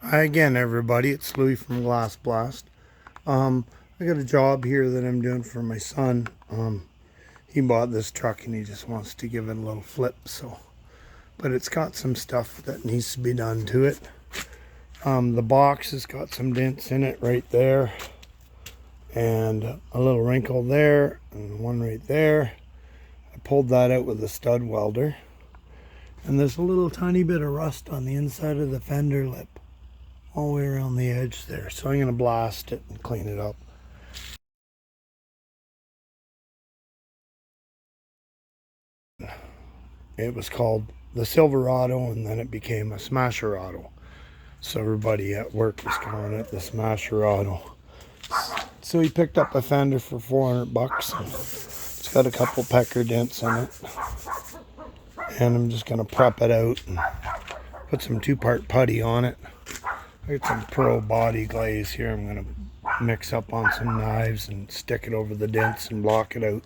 Hi again, everybody. It's Louie from Glass Blast. I got a job here that I'm doing for my son. He bought this truck and he just wants to give it a little flip. But it's got some stuff that needs to be done to it. The box has got some dents in it right there, and a little wrinkle there, and one right there. I pulled that out with a stud welder, and there's a little tiny bit of rust on the inside of the fender lip, all the way around the edge there. So I'm going to blast it and clean it up. It was called the Silverado, and then it became a Smasherado. So everybody at work was calling it the Smasherado. So he picked up a fender for $400. It's got a couple pecker dents in it. And I'm just going to prep it out and put some 2-part putty on it. I got some Pro body glaze here. I'm going to mix up on some knives and stick it over the dents and block it out.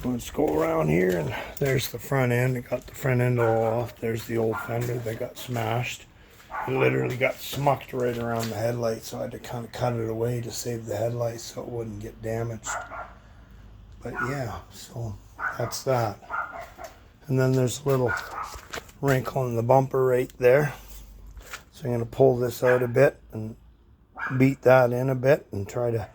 Let's go around here, and there's the front end. It got the front end all off. There's the old fender that got smashed. It literally got smucked right around the headlight, so I had to kind of cut it away to save the headlights so it wouldn't get damaged. But yeah, so that's that. And then there's a little wrinkle in the bumper right there. So I'm going to pull this out a bit and beat that in a bit and try to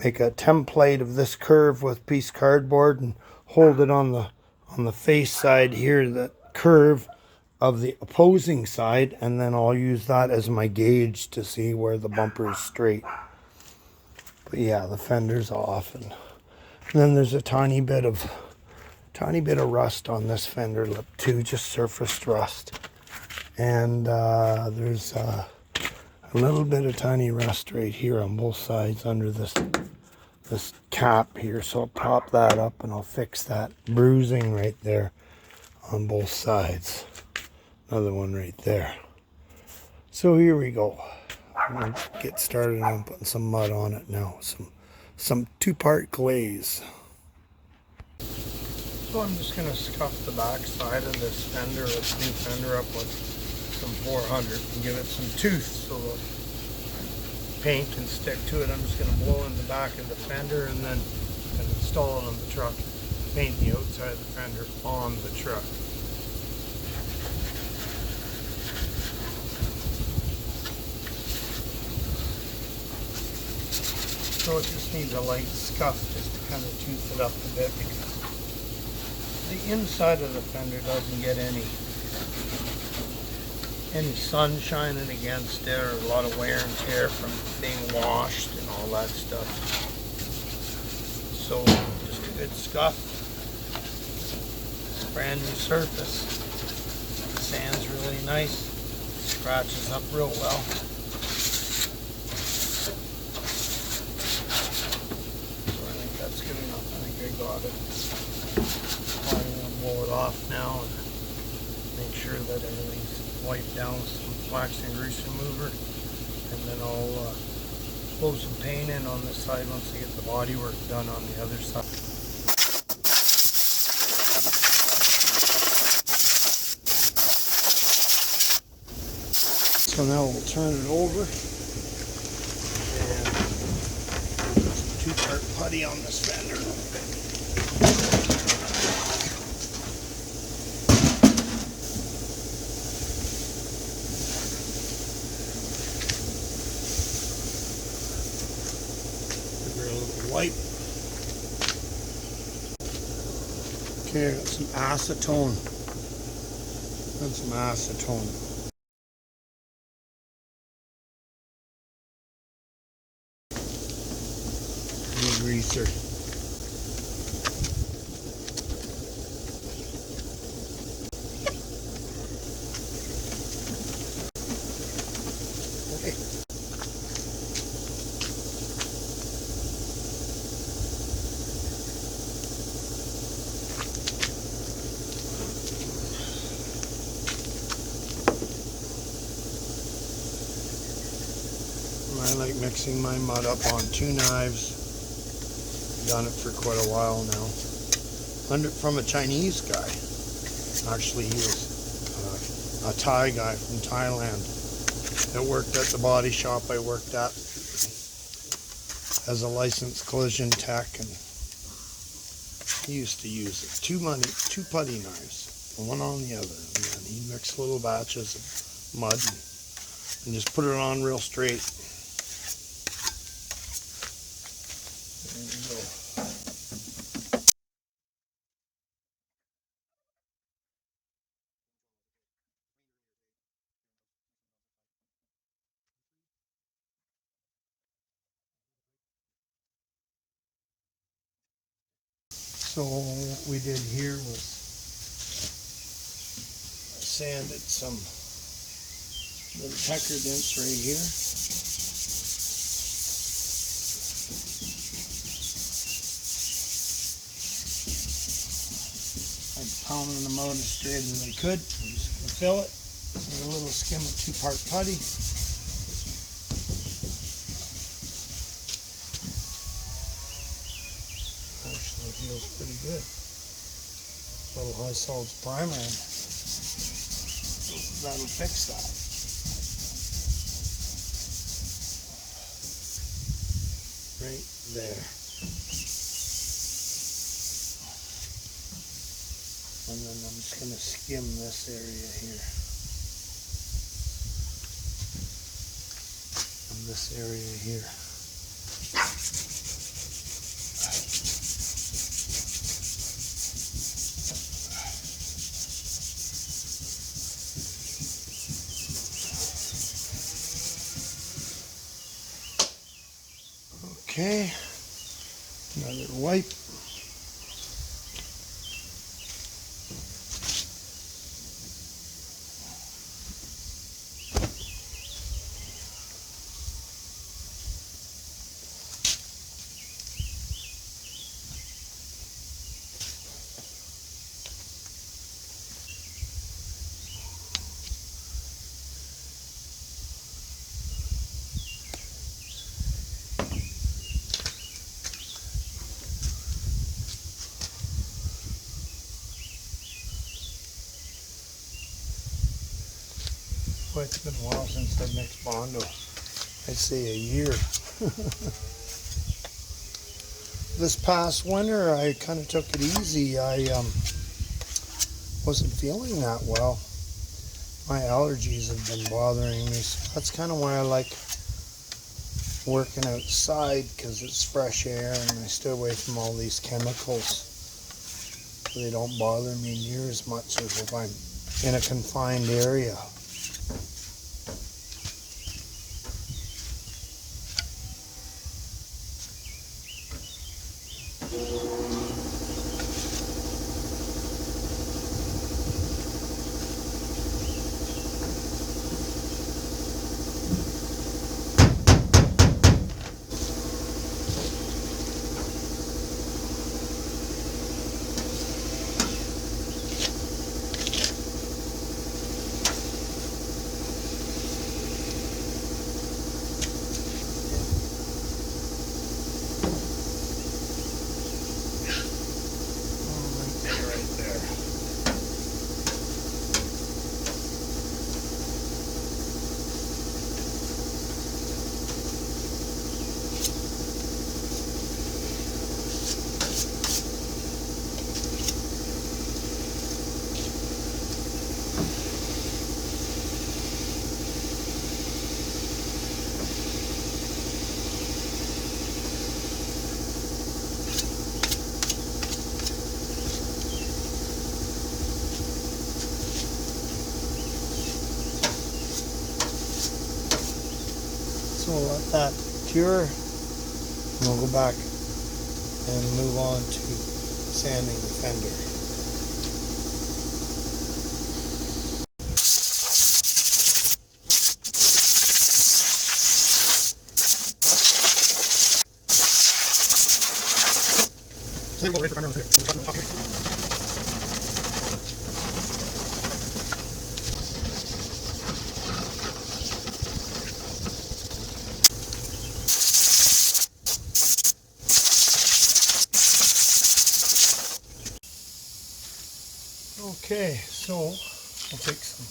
make a template of this curve with piece cardboard and hold it on the face side here, the curve of the opposing side, and then I'll use that as my gauge to see where the bumper is straight. But yeah, the fender's off, and then there's a tiny bit of rust on this fender lip too, just surfaced rust. And there's a little bit of tiny rust right here on both sides under this cap here, so I'll prop that up and I'll fix that bruising right there on both sides. Another one right there. So here we go. I'm gonna get started on putting some mud on it now. Some 2-part glaze. So I'm just gonna scuff the back side of this fender, this new fender, up with some 400 and give it some tooth so the paint can stick to it. I'm just going to blow in the back of the fender and then install it on the truck. Paint the outside of the fender on the truck. So it just needs a light scuff just to kind of tooth it up a bit, because the inside of the fender doesn't get any sun shining against it, or a lot of wear and tear from being washed and all that stuff. So just a good scuff. It's a brand new surface. The sand's really nice. Scratches up real well. So I think that's good enough. I think I got it. I'm going to blow it off now and make sure that everything's wiped down with some wax and grease remover, and then I'll blow some paint in on this side once I get the body work done on the other side. So now we'll turn it over and put some 2-part putty on this fender. Wipe. Okay, I got some acetone. And some acetone. And a greaser. Okay. I like mixing my mud up on 2 knives. Done it for quite a while now. Learned it from a Chinese guy. Actually, he was a Thai guy from Thailand that worked at the body shop I worked at as a licensed collision tech, and he used to use it. Two putty knives, one on the other, and then he'd mix little batches of mud and just put it on real straight. There you go. So what we did here was sanded some little pecker dents right here. I pounded them out as straight as I could. I'm just going to fill it with a little skim of 2-part putty. Actually feels pretty good. A little high salt primer, and that'll fix that. Right there. And then I'm just going to skim this area here. And this area here. Okay, another wipe. Boy, it's been a while since I've mixed Bondo. I'd say a year. This past winter, I kind of took it easy. I wasn't feeling that well. My allergies have been bothering me, so that's kind of why I like working outside, because it's fresh air and I stay away from all these chemicals. So they don't bother me near as much as if I'm in a confined area. So we'll let that cure, and we'll go back and move on to sanding the fender. Okay, so I'll take some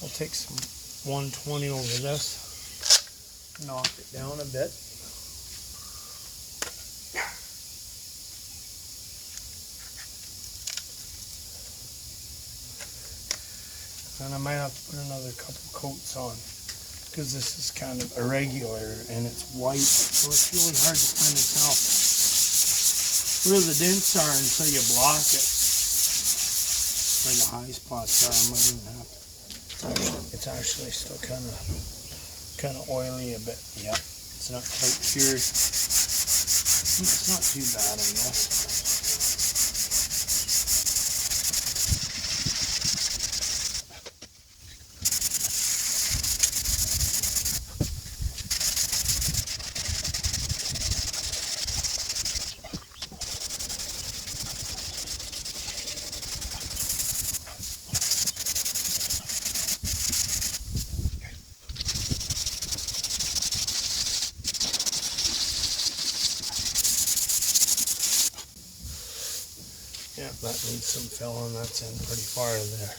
I'll take some 120 over this, knock it down a bit. And I might have to put another couple coats on because this is kind of irregular and it's white, so it's really hard to kind of tell where the dents are until you block it. Where the high spots are, I might even have to. It's actually still kind of oily a bit. Yep, it's not quite cured. It's not too bad, I guess. Yeah, that needs some filling. That's in pretty far there.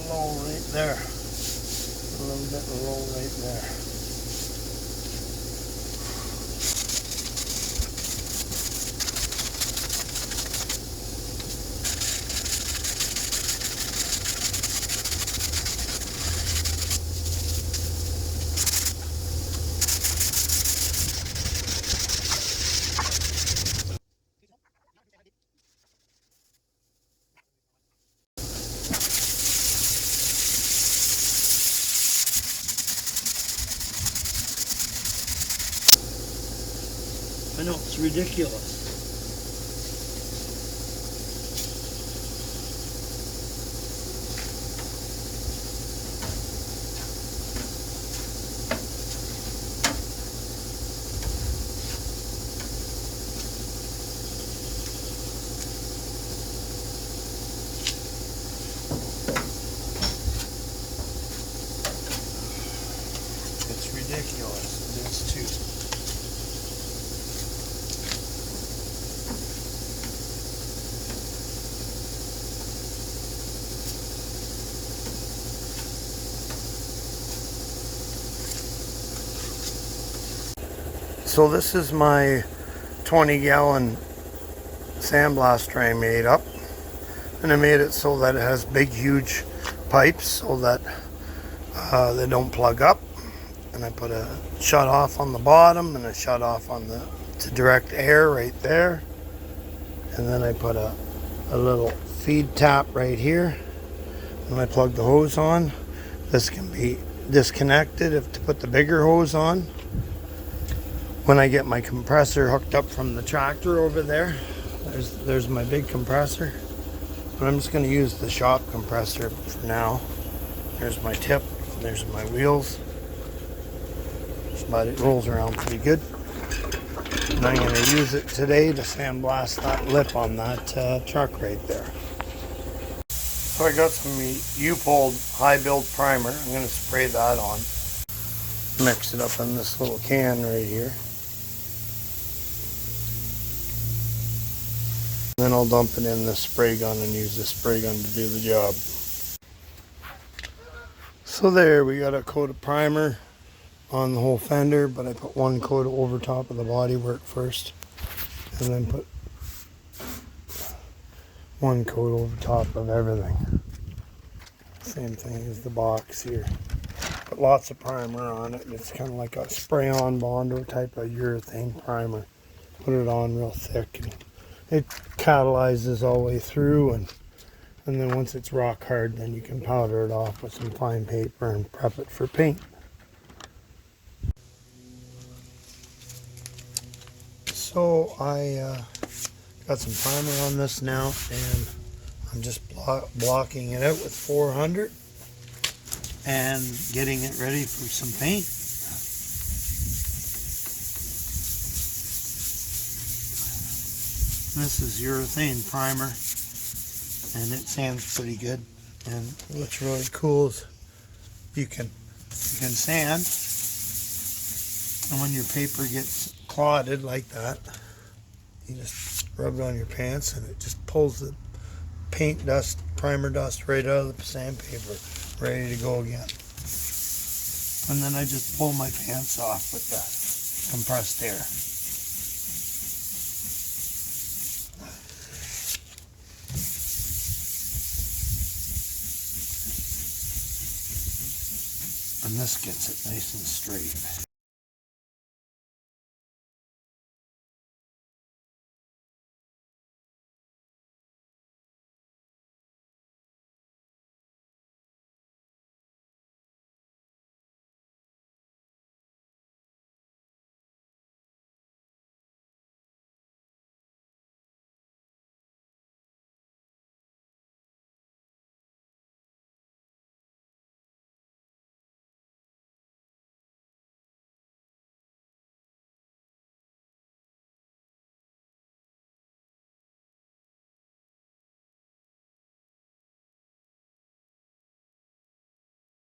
Low right there. A little bit low right there. I know, it's ridiculous. It's ridiculous. It is too. So this is my 20-gallon sandblast tray made up, and I made it so that it has big huge pipes so that they don't plug up, and I put a shut off on the bottom and a shut off on the to direct air right there, and then I put a little feed tap right here. When I plug the hose on, this can be disconnected if to put the bigger hose on. When I get my compressor hooked up from the tractor over there, there's my big compressor. But I'm just going to use the shop compressor for now. There's my tip, there's my wheels. But it rolls around pretty good. And I'm going to use it today to sandblast that lip on that truck right there. So I got some U-Fold high build primer. I'm going to spray that on. Mix it up in this little can right here. Then I'll dump it in the spray gun and use the spray gun to do the job. So there, we got a coat of primer on the whole fender, but I put one coat over top of the bodywork first, and then put one coat over top of everything. Same thing as the box here. Put lots of primer on it. It's kind of like a spray-on Bondo type of urethane primer. Put it on real thick, and it catalyzes all the way through, and then once it's rock hard, then you can powder it off with some fine paper and prep it for paint. So I Got some primer on this now, and I'm just blocking it out with 400 and getting it ready for some paint. This is urethane primer, and it sands pretty good. And what's really cool is you can sand, and when your paper gets clotted like that, you just rub it on your pants, and it just pulls the paint dust, primer dust right out of the sandpaper, ready to go again. And then I just pull my pants off with that compressed air. And this gets it nice and straight.